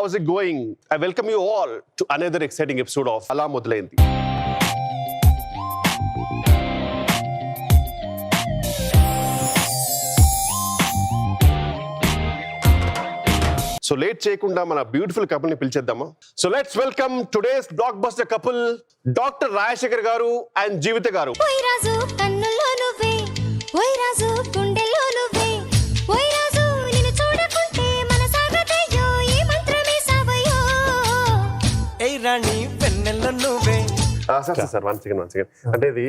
how's it going? I welcome you all to another exciting episode of Ala Modlaindi. So late చేయకుండా మన beautiful couple ని పిలిచేద్దామా. So let's welcome today's blockbuster couple, Dr. Rajashekar garu and Jeevitha garu. ఓయ్ రాజు కన్నుల్లో నువ్వే, ఓయ్ రాజు గుండెల్లో నువ్వే, ఓయ్ రాజు నిన్ను చూడకుంటే మనసాగదయ్యో ఈ మంత్రమే సావయ్యో. ఏయ్ రాణి వెన్నెల్లో నువ్వే. సార్ వన్ సెకండ్ అంటే ఇది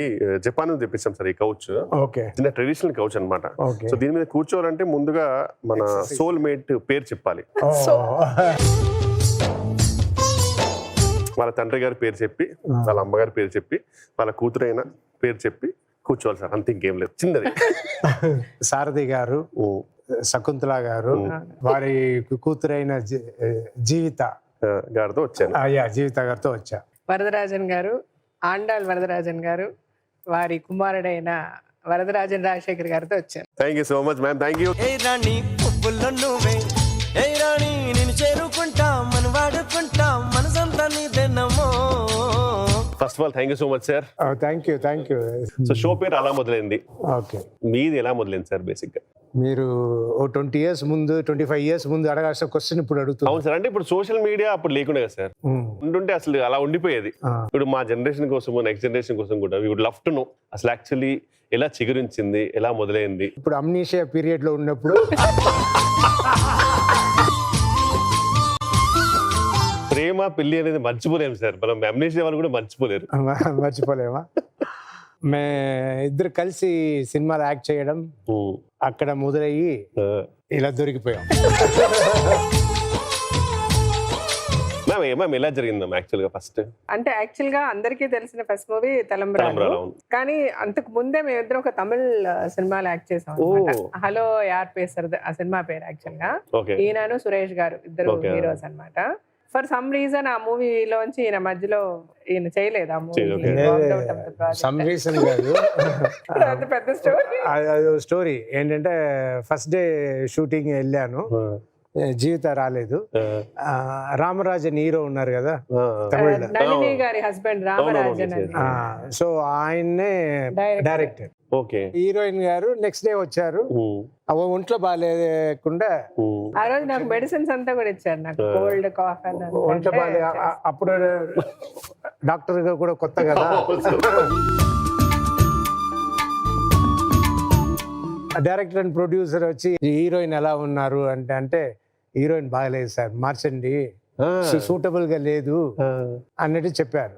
జపాన్ నుంచి తెప్పించాం సార్ ఈ కౌచ్. ఓకే, చిన్న ట్రెడిషనల్ కౌచ్ అన్నమాట. Okay. సో దీని మీద కూర్చోవాలంటే ముందుగా మన సోల్ మేట్ పేరు చెప్పాలి. వాళ్ళ తండ్రి గారి పేరు చెప్పి, వాళ్ళ అమ్మగారి పేరు చెప్పి, వాళ్ళ కూతురైన పేరు చెప్పి కూర్చోవాలి సార్, అంతే, ఇంకేం లేదు. చిన్నది. సారథి గారు, శకుంతల గారు, వారి కూతురైన జీవిత గారితో వచ్చాను. జీవిత గారితో వచ్చా. వరదరాజన్ గారు, ఆండాల్ వరదరాజన్ గారు, వారి కుమారుడైన వరదరాజన్ రాజశేఖర్ గారితో వచ్చారు. Thank you so much ma'am, thank you. ఏయ్ రాణి పువ్వుల్లో నువ్వే. ఏయ్ రాణి నేను చేరుకుంటా, మనం వాడుకుంటా, మనసంతా నీదేనమ్మో. First of all thank you so much sir. Thank you. So show పేరు అలా మొదలైంది. ఓకే, మీది ఎలా మొదలైంది సార్? బేసిక్ గా మీరు 20 years ముందు, 25 years ముందు అడగాల్సిన క్వశ్చన్ ఇప్పుడు అడుగుతుంది. అవును సార్, అంటే ఇప్పుడు సోషల్ మీడియా అప్పుడు లేకుండా కదా సార్, ఉండుంటే అసలు అలా ఉండిపోయేది. ఇప్పుడు మా జనరేషన్ కోసం, నెక్స్ట్ జనరేషన్ కోసం కూడా we would love to know అసలు యాక్చువల్లీ ఎలా చిగురించింది, ఎలా మొదలైంది. ఇప్పుడు అమ్నీషియా పీరియడ్ లో ఉన్నప్పుడు ప్రేమ పెళ్లి అనేది మర్చిపోలేము సార్, మనం అమ్నీషియా వాళ్ళు కూడా మర్చిపోలేరు. మర్చిపోలేమా? మే ఇద్దరు కలిసి సినిమాలో యాక్ట్ చేయడం అక్కడ మొదలయ్యి ఇలా దొరికిపోయాం. మ్యామ్ ఎలా జరిగిందాం యాక్చువల్ గా? ఫస్ట్ అంటే యాక్చువల్ గా అందరికీ తెలిసిన ఫస్ట్ మూవీ తలంబ్రాలు. కానీ అంతకు ముందే మేమిద్దరం ఒక తమిళ్ సినిమాలో యాక్ట్ చేసాం అన్నమాట. హలో యార్ పేసర్ ఆ సినిమా పేరు యాక్చువల్ గా. ఈయనను సురేష్ గారు ఇద్దరు హీరోస్ అన్నమాట. ఫర్ సమ్ రీజన్ ఆ మూవీలోంచి ఈయన మధ్యలో ఈయన చేయలేదు ఆ మూవీ. సమ్ రీజన్ కాదు, పెద్ద స్టోరీ. స్టోరీ ఏంటంటే ఫస్ట్ డే షూటింగ్ వెళ్ళాను, జీవిత రాలేదు. రామరాజన్ హీరో ఉన్నారు కదా తమిళ, నళిని గారి హస్బెండ్ రామరాజన్. సో ఆయన్నే డైరెక్టర్. ఓకే, హీరోయిన్ గారు నెక్స్ట్ డే వచ్చారు. ఒంట్లో బాగాలేకుండా ఆ రోజు నాకు మెడిసిన్స్ అంతా కూడా ఇచ్చారు, నాకు కోల్డ్ కాఫ్ అని. ఒంట్లో బాగాలే, అప్పుడు డాక్టర్ గారు కూడా కొత్త కదా. డైరెక్టర్ అండ్ ప్రొడ్యూసర్ వచ్చి హీరోయిన్ ఎలా ఉన్నారు అంటే హీరోయిన్ బాగలేదు సార్, మార్చండి, సూటబుల్ గా లేదు అన్నట్టు చెప్పారు.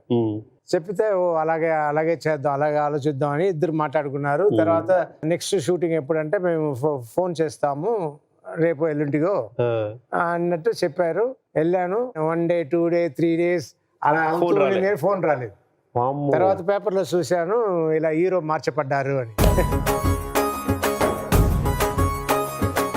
చెప్పితే అలాగే చేద్దాం, అలాగే ఆలోచిద్దాం అని ఇద్దరు మాట్లాడుకున్నారు. తర్వాత నెక్స్ట్ షూటింగ్ ఎప్పుడంటే మేము ఫోన్ చేస్తాము రేపు ఎల్లుంటిగో అన్నట్టు చెప్పారు. వెళ్ళాను. 1 day 2 days 3 days అలా ఫోన్ రాలేదు. తర్వాత పేపర్లో చూశాను ఇలా హీరో మార్చబడ్డారు అని.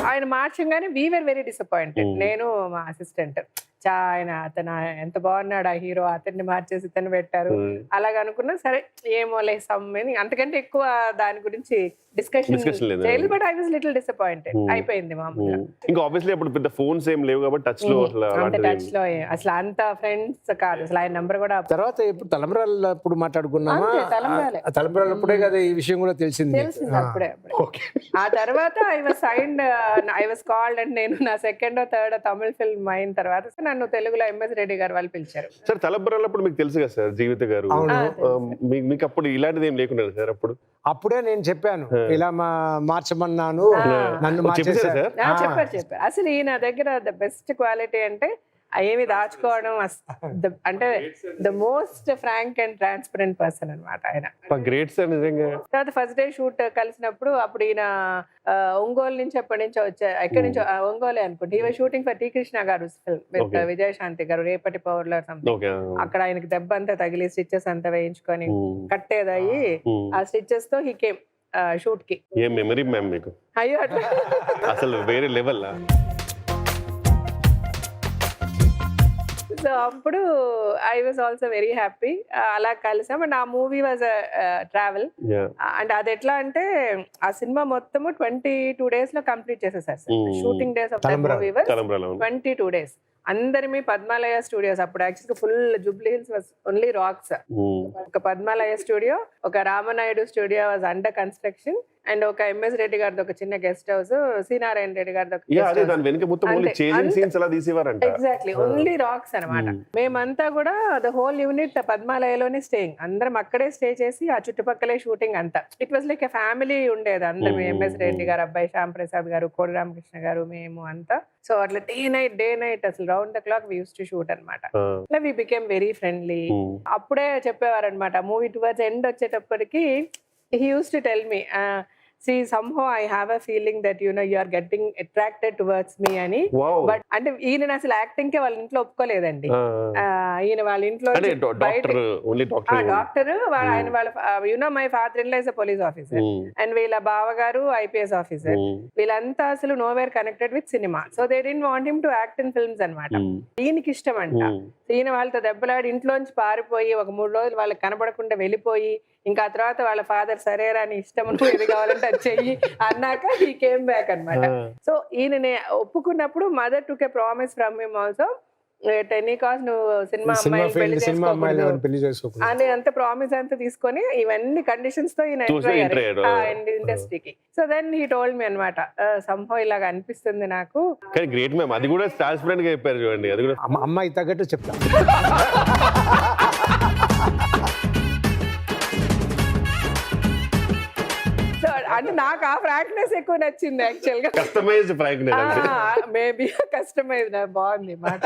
ఆయన మార్చంగానే వీ వర్ వెరీ డిసప్పాయింటెడ్. నేను మా అసిస్టెంట్ ఆయన అతను ఎంత బాగున్నాడు ఆ హీరో, అతన్ని మార్చేసి ఇతను పెట్టారు అలాగ అనుకున్నా. సరే ఏమో లేసమ్మని, అంతకంటే ఎక్కువ దాని గురించి డిస్కషన్ చేయలేదు. But I was little disappointed. అయిపోయింది మామూలుగా. ఇంకా ఆబ్వియస్లీ అప్పుడు పెద్ద ఫోన్స్ ఏం లేవు కాబట్టి టచ్ లో అసలు అంత ఫ్రెండ్స్ కాదు అసలు. ఆయన నంబర్ కూడా తర్వాత ఇప్పుడు తలంబ్రాలప్పుడు మాట్లాడుకున్నామా? తలంబ్రాలప్పుడే కదా ఈ విషయం కూడా తెలిసింది అప్పుడే. ఆ తర్వాత ఐ వాజ్ కాల్డ్ అండ్ నేను నా సెకండ్ థర్డ్ తమిళ ఫిల్మ్ అయిన తర్వాత నన్ను తెలుగులో ఎంఎస్ రెడ్డి గారు వాళ్ళు పిలిచారు. సార్ తలంబ్రాలప్పుడు మీకు తెలుసు కదా సార్ జీవిత గారు, మీకు అప్పుడు ఇలాంటిది ఏం లేకుండా సార్? అప్పుడే నేను చెప్పాను ఇలా మార్చమన్నాను, నన్ను చెప్పారు. అసలు ఈయన దగ్గర ద బెస్ట్ క్వాలిటీ అంటే ఏమి దాచుకోవడం, అంటే the most frank and transparent person అనమాట ఆయన. గ్రేట్ సార్ నిజంగా. తర్వాత ఫస్ట్ డే షూట్ కలిసినప్పుడు అప్పుడు ఈయన ఒంగోలు నుంచి ఎప్పటి నుంచో ఎక్కడి నుంచో ఒంగోలే అనుకుంటే ఈ షూటింగ్ ఫర్ టీ కృష్ణ గారు ఫిల్మ్, విజయశాంతి గారు రేపటి పవర్లో సంథింగ్. అక్కడ ఆయనకి దెబ్బ అంతా తగిలి స్టిచెస్ అంతా వేయించుకొని కట్టేదయ్యి ఆ స్టిచెస్ తో హీ కేమ్ షూట్ కి. ఏ మెమరీ మ్యామ్ మీకు? అయ్యో అట్లా అసలు వేరే లెవెల్. సో అప్పుడు I was also very happy. అలా కలిసాం. అండ్ ఆ మూవీ వాజ్ ట్రావెల్. అండ్ అది ఎట్లా అంటే ఆ సినిమా మొత్తము 22 days లో కంప్లీట్ చేసేసారు. Shooting days of that movie was 22 days. అందరిమి పద్మాలయ స్టూడియోస్ అప్పుడు యాక్చువల్గా full Jubilee Hills was only rocks. ఒక పద్మాలయ స్టూడియో, ఒక Ramanaidu studio was under construction, and ఒక ఎంఎస్ రెడ్డి గారిది ఒక చిన్న గెస్ట్ హౌస్, సి నారాయణ రెడ్డి గారిది అదే దాని వెనక మొత్తం ఓన్లీ చేంజింగ్ సీన్స్ అలా తీసేవారంట. ఎగ్జాక్ట్లీ ఓన్లీ రాక్స్ అనమాట. మేమంతా కూడా ద హోల్ యూనిట్ పద్మాలయలోనే స్టేయింగ్, అందరం అక్కడే స్టే చేసి ఆ చుట్టుపక్కలే షూటింగ్ అంతా. It was like a family ఉండేది అందరం, ఎంఎస్ రెడ్డి గారు అబ్బాయి శ్యామ్ ప్రసాద్ గారు, కోడి రామకృష్ణ గారు, మేము అంతా. సో అట్లా డే నైట్ అసలు round the clock we use to shoot అనమాట. We became very friendly. అప్పుడే చెప్పేవారనమాట మూవీ టువర్డ్స్ ఎండ్ వచ్చేటప్పటికి he used to tell me, see, somehow I have a feeling that you are getting attracted towards me అని. But అంటే ఈయన అసలు acting కే వాళ్ళ ఇంట్లో ఒప్పుకోలేదండి. ఈయన వాళ్ళ ఇంట్లో డాక్టర్, ఆయన వాళ్ళ my father in law is a police officer and వీళ్ళ బావగారు ఐపీఎస్ ఆఫీసర్. వీళ్ళంతా అసలు nowhere connected with cinema. So they didn't want him to act in films అనమాట. ఈయనకి ఇష్టం అంట. ఈయన వాళ్ళతో దెబ్బలాడి ఇంట్లోంచి పారిపోయి ఒక 3 రోజులు వాళ్ళకి కనబడకుండా వెళ్ళిపోయి, ఇంకా ఆ తర్వాత వాళ్ళ ఫాదర్ సరేరా నీ ఇష్టం, నువ్వు ఏది కావాలంటే అది చెయ్యి అన్నాక హీ కేమ్ బ్యాక్ అనమాట. సో ఈయన ఒప్పుకున్నప్పుడు mother took a promise from him also, టెన్నికాస్ నువ్వు సినిమా అమ్మాయిని పెళ్లి చేసుకోకూడదు అని అంత ప్రామిస్ అంతా తీసుకొని ఇవన్నీ కండిషన్స్ తో ఈయన ఇండస్ట్రీకి. So then he told me అనమాట, సంహవ్ ఇలాగ అనిపిస్తుంది నాకు. గ్రేట్ మ్యామ్, అది కూడా ట్రాన్స్పరెంట్ గా చెప్పారు చూడండి. అది కూడా అమ్మాయి తగ్గట్టు చెప్తా. అంటే నాకు ఆ ఫ్రాంక్నెస్ ఎక్కువ నచ్చింది యాక్చువల్ గా. కస్టమైజ్డ్ ఫ్రాంక్నెస్, మేబీ కస్టమైజ్డ్, బాగుంది మాట.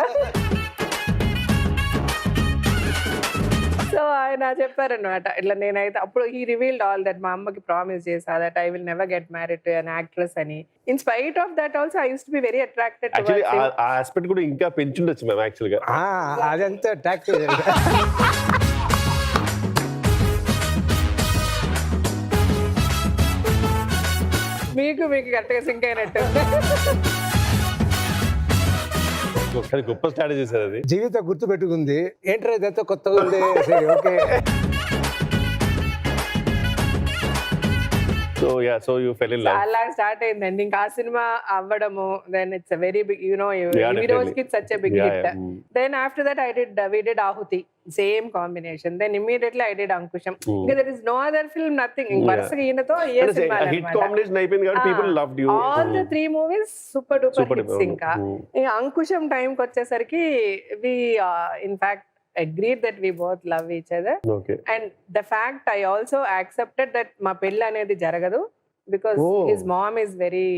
సో ఆయన చెప్పారనమాట ఇట్లా, నేనైతే అప్పుడు హీ రివీల్డ్ ఆల్ దట్, మా అమ్మకి ప్రామిస్ చేసా that I will never get married to an actress అని. In spite of that also I use to be very attracted. Actually ఆ ఆస్పెక్ట్ కూడా ఇంకా పెంచుండొచ్చు మ్యామ్ యాక్చువల్ గా. అదంతా అట్రాక్టివ్. మీకు కరెక్ట్ గా సింక్ అయినట్టు. గొప్ప స్ట్రాటజీ సార్ అది. జీవితం గుర్తు పెట్టుకుంది, ఏంట్రా ఇదంతా కొత్తగా ఉంది. సరే okay. So you fell in love. అలా స్టార్ట్ అయిందండి ఇంకా ఆ సినిమా అవ్వడము. Then it's very big, heroes కి such a big hit. Then after that we did Aahuti, same combination. Then immediately I did Ankusam. ఇంకా there is no other film, nothing. వరుసగా ఈయనతో ఏ సినిమా హిట్ కాంబినేషన్ అయిపోయింది కాబట్టి people loved you. All the 3 movies super duper hits. ఇంకా అంకుశం టైంకి వచ్చేసరికి we in fact agreed that we both love each other. Okay. And the fact I also accepted that ma pelli anedi jaragadu because his mom is very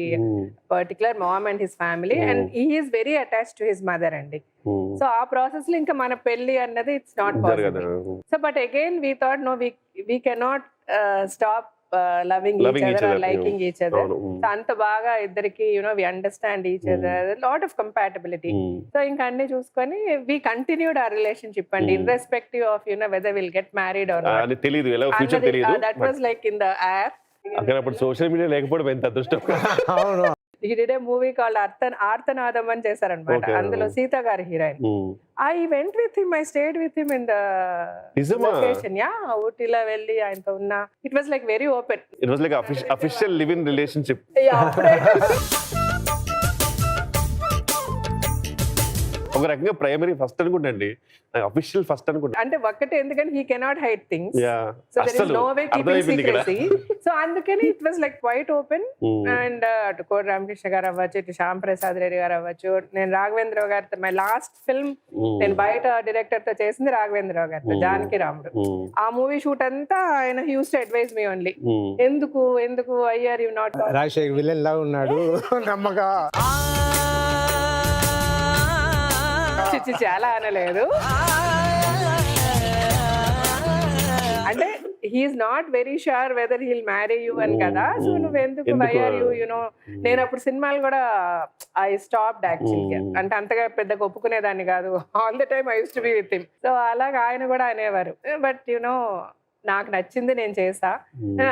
particular, mom and his family, and he is very attached to his mother andi. So aa process lo inka mana pelli annadi it's not possible. So but again we thought no, we cannot stop loving each other or liking each other. So anta baga iddariki we understand each other, a lot of compatibility. So inka anni chuskoni we continued our relationship and irrespective of whether we'll get married or not. ani teliyadu ela future teliyadu. That was like in the air. అక్కడ అప్పుడు social media లేకపోవడం ఎంత అదృష్టం. అవును. He did a movie called ఆర్తనాదం అని చేశారనమాట. అందులో సీత గారి heroine. I went with him, I stayed with him in the location. ఊటీలో వెళ్ళి ఆయనతో ఉన్నా. It was like very open. It was like official live-in relationship. ఒక రకంగా ప్రైమరీ ఫస్ట్ అనుకుంటండి, అఫీషియల్ ఫస్ట్ అనుకుంటా. అంటే ఒక్కటే ఎందుకంటే he cannot hide things. So there is no way keeping secrecy. So అందుకని it was like quite open. And అటు కోడి రామకృష్ణ గారు అవ్వచ్చు, ఇటు శ్యామ్ ప్రసాద్ రెడ్డి గారు అవ్వచ్చు, నేను రాఘవేంద్రరావు గారితో మై లాస్ట్ ఫిల్మ్ నేను బయట డైరెక్టర్ తో చేసింది రాఘవేంద్రరావు గారితో, జానకి రాముడు. ఆ మూవీ షూట్ అంతా ఆయన use to advise me only, ఎందుకు అయ్యారు యు నాట్. రాజశేఖర్ విలన్ లా ఉన్నాడు నమ్మగా. చాలా అనలేదు. అంటే he's not very sure whether he'll marry you అని కదా. సో నువ్వెందుకు వై ఆర్ యూ నేను అప్పుడు సినిమాలు కూడా ఐ స్టాప్డ్ యాక్చువల్గా. అంటే అంతగా పెద్దగా ఒప్పుకునేదాన్ని కాదు. All the time I use to be with him. So అలాగా ఆయన కూడా అనేవారు. బట్ నాకు నచ్చింది నేను చేసా.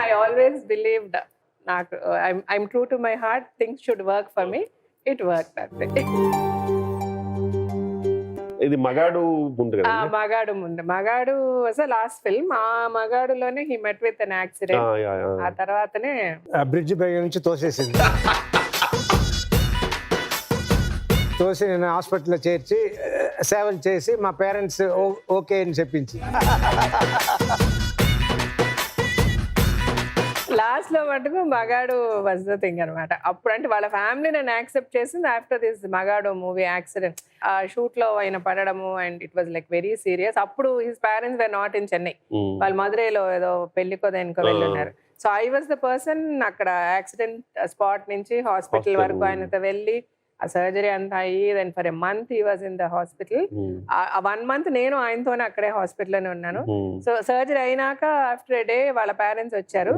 ఐ ఆల్వేస్ బిలీవ్డ్, నాకు I'm true to my heart, things should work for me. It work అంతే. ఇది మగాడు ముందు కదా. మగాడు వాజ్ ద లాస్ట్ ఫిల్మ్. ఆ మగాడులోనే he met with an accident. ఆ తర్వాతనే బ్రిడ్జ్ పై నుంచి తోసేసింది. తోసి నేను హాస్పిటల్లో చేర్చి సేవలు చేసి మా పేరెంట్స్ ఓకే అని చెప్పించి లాస్ట్ లో మటుకు మగాడు వాజ్ ద థింగ్ అనమాట. అప్పుడు అంటే వాళ్ళ ఫ్యామిలీ నన్ను యాక్సెప్ట్ చేసింది after this Magadu movie accident. ఆ షూట్ లో ఆయన పడడము and it was like very serious. అప్పుడు his parents were not in Chennai, వాళ్ళు మధురైలో ఏదో పెళ్లికో దేనికో వెళ్ళి ఉన్నారు. So I was the person అక్కడ యాక్సిడెంట్ స్పాట్ నుంచి హాస్పిటల్ వరకు ఆయనతో వెళ్ళి ఆ సర్జరీ అంతా అయ్యి then for a month he was in the hospital. ఆ 1 month నేను ఆయనతోనే అక్కడే హాస్పిటల్లోనే ఉన్నాను. సో సర్జరీ అయినాక ఆఫ్టర్ ఎ డే వాళ్ళ పేరెంట్స్ వచ్చారు.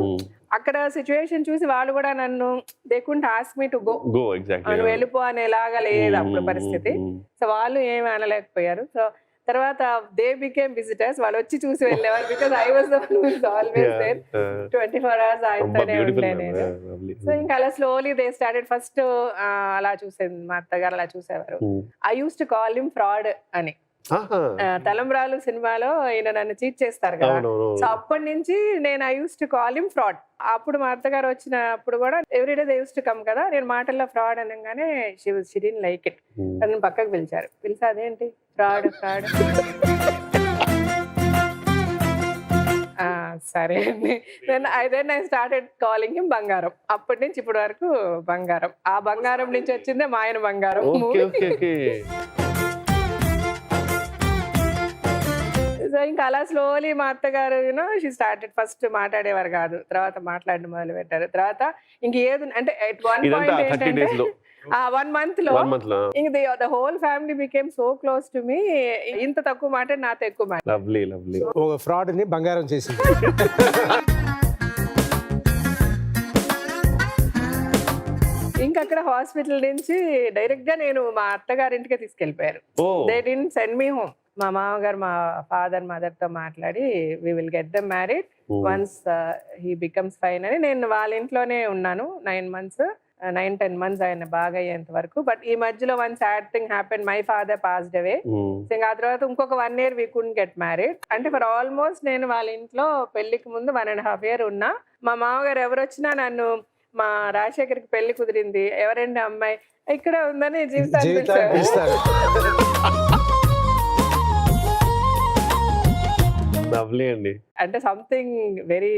అక్కడ సిచ్యువేషన్ చూసి వాళ్ళు కూడా నన్ను they couldn't ask me to go, నువ్వు వెళ్ళిపో అనేలాగా లేదు అప్పుడు పరిస్థితి. సో వాళ్ళు ఏమి అనలేకపోయారు. సో తర్వాత దే బికేమ్ విజిటర్స్, వాళ్ళు వచ్చి చూసి వెళ్ళేవారు. Because I was the one who is always there 24 hours ఆయనతోనే ఉండే నేను. సో ఇంకా అలా స్లోలీ దే స్టార్టెడ్. ఫస్ట్ అలా చూసేది మా అత్తగారు అలా చూసేవారు. I use to call him fraud అని. తలంబ్రాలు సినిమాలో ఈయన నన్ను చీట్ చేస్తారు కదా, సో అప్పటి నుంచి నేను I use to call him fraud. అప్పుడు మా అత్తగారు వచ్చినప్పుడు కూడా everyday they use to come కదా, నేను మాటల్లో ఫ్రాడ్ అనగానే షీ డిడ్ంట్ లైక్ ఇట్. నన్ను పక్కకు పిలిచారు, పిలిచి అదేంటి ఫ్రాడ్ ఫ్రాడ్ సరే అండి. Then I started calling him బంగారం. అప్పటి నుంచి ఇప్పటి వరకు బంగారం. ఆ బంగారం నుంచి వచ్చిందే మా ఆయన బంగారం. సో ఇంకా అలా స్లోలీ మా అత్తగారు షీ స్టార్టెడ్. ఫస్ట్ మాట్లాడేవారు కాదు, తర్వాత మాట్లాడడం మొదలు పెట్టారు. తర్వాత ఇంక ఏది అంటే ఎట్ 1 point ఏంటంటే 1 month లో ఇంక the whole family became so close to me. ఇంత తక్కువ మాట నాతో ఎక్కువ మాట. ఒక ఫ్రాడ్ ని బంగారం చేసింది. ఇంకా అక్కడ హాస్పిటల్ నుంచి డైరెక్ట్ గా నేను మా అత్తగారింటికే తీసుకెళ్లిపోయారు. They didn't send me home. మా మామగారు మా ఫాదర్ మదర్ తో మాట్లాడి we will get them married once he becomes fine అని. నేను వాళ్ళ ఇంట్లోనే ఉన్నాను 9-10 months ఆయన బాగా అయ్యేంత వరకు. బట్ ఈ మధ్యలో one sad thing happen, my father passed away. ఇంకా ఆ తర్వాత ఇంకొక 1 year we couldn't get married. అంటే ఫర్ ఆల్మోస్ట్ నేను వాళ్ళ ఇంట్లో పెళ్లికి ముందు 1.5 years ఉన్నా. మా మామగారు ఎవరు వచ్చినా నన్ను మా రాజశేఖర్కి పెళ్లి కుదిరింది, ఎవరండి అమ్మాయి, ఇక్కడ ఉందని జీవితాన్ని అంటే సంథింగ్ వెరీ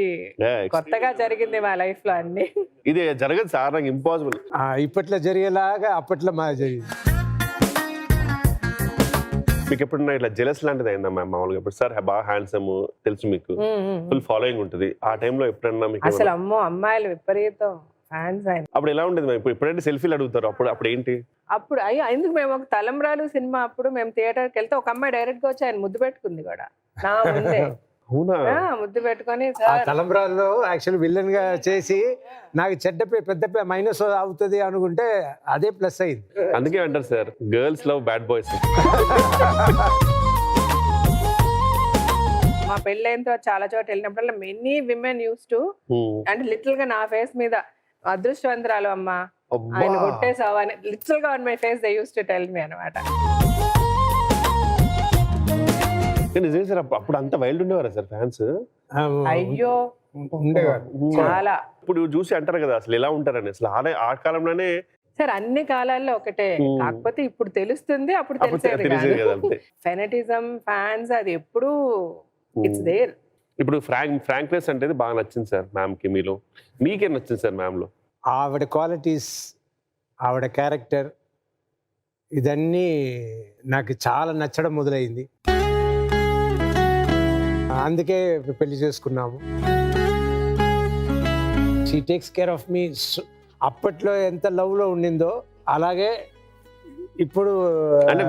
కొత్తగా జరిగింది మా లైఫ్ లో. అన్ని ఇది జరగదు సార్, నాకు ఇంపాసిబుల్. ఇప్పట్లో జరిగేలాగా అప్పట్లో మా జరిగింది. మీకు ఎప్పుడన్నా ఇట్లా జెలస్ లాంటిది అయిందా మ్యామ్? మామూలుగా ఇప్పుడు సార్ బాగా హ్యాండ్సమ్ తెలుసు, మీకు ఫుల్ ఫాలోయింగ్ ఉంటుంది. ఆ టైంలో ఎప్పుడన్నా మీకు అసలు అమ్మో అమ్మాయిలు విపరీతం ఫ్యాన్స్ ఆయన. అప్పుడు ఎలా ఉండేది మ్యామ్? ఇప్పుడైతే సెల్ఫీలు అడుగుతారు, అప్పుడు ఏంటి? అప్పుడు ఎందుకు మేము ఒక తలంబ్రాలు సినిమా అప్పుడు మేము థియేటర్కి వెళ్తే ఒక అమ్మాయి డైరెక్ట్ గా వచ్చి ఆయన ముద్దు పెట్టుకుంది కూడా నా ముందే. ముద్దు పెట్టుకొని తలంబ్రాల్లో యాక్చువల్ విలన్ గా చేసి నాకు పెద్ద మైనస్ అవుతుంది అనుకుంటే అదే ప్లస్ అయింది. అందుకే అంటారు sir, girls love bad boys. మా పెళ్ళైన తర్వాత చాలా చోట వెళ్ళినప్పుడల్లా మెనీ విమెన్ యూస్ టు అంటే లిటిల్ గా నా ఫేస్ మీద అదృష్టవంతురాలు అమ్మా ఆయన కొట్టేసావు అని లిటిల్ గా on my face they use to tell me అనమాట. నిజమే సార్, అప్పుడు అంత వైల్డ్ ఉండేవారా సార్ ఫ్యాన్స్? అయ్యో చాలా. ఇప్పుడు చూసి అంటారు కదా అసలు ఎలా ఉంటారని, అసలు ఆ కాలంలోనే సార్ అన్ని కాలాల్లో ఒకటే, కాకపోతే ఇప్పుడు తెలుస్తుంది, అప్పుడు తెలిసేది కాదు. ఫెనటిజం ఫ్యాన్స్ అది ఎప్పుడు ఇట్స్ దేర్. ఇప్పుడు ఫ్రాంక్నెస్ అంటే బాగా నచ్చింది సార్ మ్యామ్ కి. మీలో మీకేం నచ్చింది సార్ మ్యామ్ లో? ఆవిడ క్వాలిటీస్, ఆవిడ క్యారెక్టర్, ఇదన్నీ నాకు చాలా నచ్చడం మొదలైంది. అందుకే పెళ్లి చేసుకున్నాము. షీ టేక్స్ కేర్ ఆఫ్ మీ. అప్పట్లో ఎంత లవ్ లో ఉండిందో అలాగే ఇప్పుడు అంటే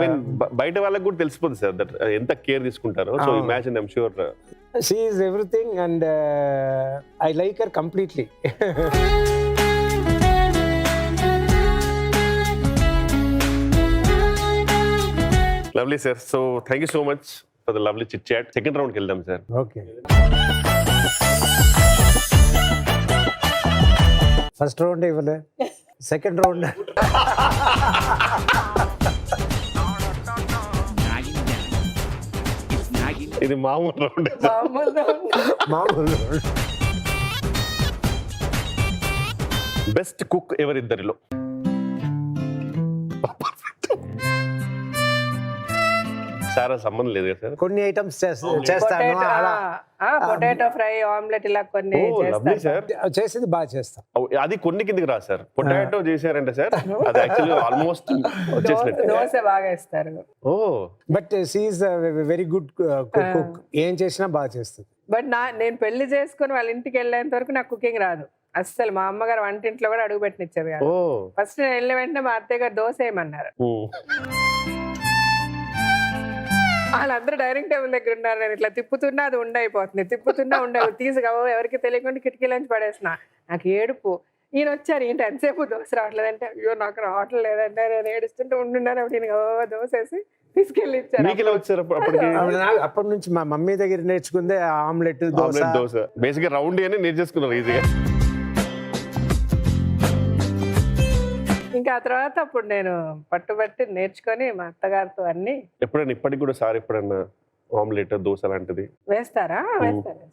బయట వాళ్ళకి కూడా తెలిసిపోతుంది సార్ దట్ ఎంత కేర్ తీసుకుంటారో. So imagine, I'm sure she is everything and I like her completely. Lovely sir. So thank you so much for the lovely chit chat. Second round కి వెళ్దాం సార్. ఓకే, ఫస్ట్ రౌండ్ ఇవ్వలే, second round. ఇది మామూలు round. Best cook ఎవరిద్దరిలో? Sir సంబంధం లేదు కదా sir. కొన్ని ఐటమ్స్ చేస్తాను అలా పొటాటో ఫ్రై, ఆమ్లెట్ ఇలా కొన్ని లవ్లీ చేస్తారు. సార్. చేసేది బాగా చేస్తాం. అది కొన్ని కిందకి రా సార్. పొటాటో చేశారంటే సార్ అది యాక్చువల్లీ ఆల్మోస్ట్ వచ్చేసినట్టు. దోశ బాగా ఇస్తారు. Oh but she is very good cook. ఏం చేసినా బాగా చేస్తుంది. బట్ నేను పెళ్లి చేసుకుని వాళ్ళ ఇంటికి వెళ్ళేంత వరకు నాకు కుకింగ్ రాదు అస్సలు. మా అమ్మగారు వంటింట్లో కూడా అడుగు పెట్టినిచ్చేది కాదు. ఓ ఫస్ట్ నేను వెళ్ళిన వెంటనే మా అత్తయ్య గారు దోశ వేయమన్నారు. వాళ్ళందరూ డైనింగ్ టేబుల్ దగ్గర ఉన్నారు. నేను ఇట్లా తిప్పుతున్నా అది ఉండైపోతుంది, తిప్పుతున్నా తీసుకు ఎవరికి తెలియకుండా కిటికీలోంచి పడేసిన. నాకు ఏడుపు. ఈయన వచ్చారు, ఏంటి ఎంతసేపు దోశ రావట్లేదంటే, అయ్యో నాకు రావట్లేదు లేదంటే నేను ఏడుస్తుంటే ఉండున్నాను. అప్పుడు ఈయన దోశ వేసి తీసుకెళ్ళి ఇచ్చారు. అప్పటి నుంచి మా మమ్మీ దగ్గర నేర్చుకుందే ఆమ్లెట్, దోశ. బేసిక్ గా రౌండ్ అని నేర్చేసుకున్నారు ఈజీగా. ఇంకా ఆ తర్వాత అప్పుడు నేను పట్టుబట్టి నేర్చుకొని మా అత్తగారితో అన్ని. ఎప్పుడైనా ఇప్పటికి కూడా సార్ ఎప్పుడైనా ఆమ్లెట్, దోశ లాంటిది వేస్తారా? వేస్తారు.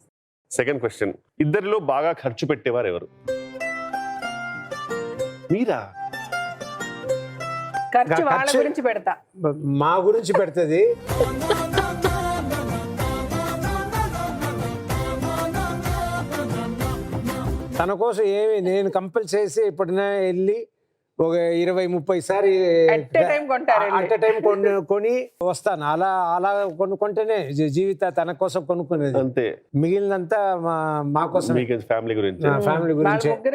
సెకండ్ క్వశ్చన్, ఇద్దరిలో బాగా ఖర్చు పెట్టేవారు ఎవరు? మీరా? ఖర్చు వాళ్ళ గురించి పెడతా. మా గురించి పెడుతుంది. తన కోసం ఏమి నేను కంపల్ చేసి ఎప్పుడైనా వెళ్ళి ఒక 20-30 సారి అట్ ఎ టైం కొని వస్తాను. అలా కొనుక్కుంటేనే జీవిత తన కోసం కొనుక్కునేది. అంతే. మిగిలినంతా మా కోసం, ఫ్యామిలీ గురించి. ఫ్యామిలీ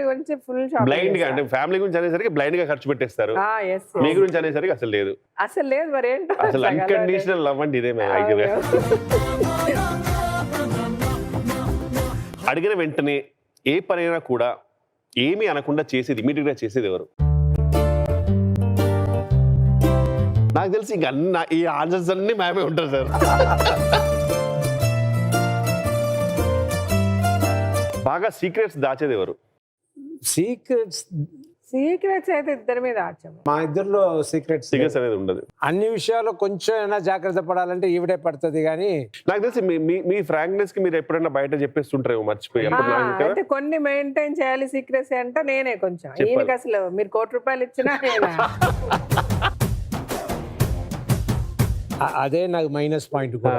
గురించి ఫుల్ బ్లైండ్ గా, అంటే ఫ్యామిలీ గురించి అనేసరికి బ్లైండ్ గా ఖర్చు పెట్టేస్తారు. మీ గురించి అనేసరికి అసలు లేదు. మరి ఏంటో అసలు అన్కండిషనల్ లవ్ అంటే ఇదే. అడిగిన వెంటనే ఏ పనైనా కూడా ఏమీ అనకుండా చేసేది, ఇమీడియట్ గా చేసేది ఎవరు? నాకు తెలిసి ఇంక ఈ ఆన్సర్స్ అన్ని మేమే ఉంటారు సార్. బాగా సీక్రెట్స్ దాచేది ఎవరు? సీక్రెట్స్ అయితే ఇద్దరి మీద ఆచాము. మా ఇద్దరిలో సీక్రెట్స్ అనేది ఉండదు. అన్ని విషయాల్లో కొంచెం అయినా జాగ్రత్త పడాలంటే ఈవిడే పడుతుంది. కానీ నాకు తెలిసి మీ ఫ్రాంక్నెస్ కి మీరు ఎప్పుడైనా బయట చెప్పేస్తుంటారేమో మర్చిపోయి. అంటే కొన్ని మెయింటైన్ చేయాలి సీక్రెసీ అంటే నేనే కొంచెం. ఈయనకి అసలు మీరు ₹1 ఇచ్చినా అదే నాకు మైనస్ పాయింట్ కూడా.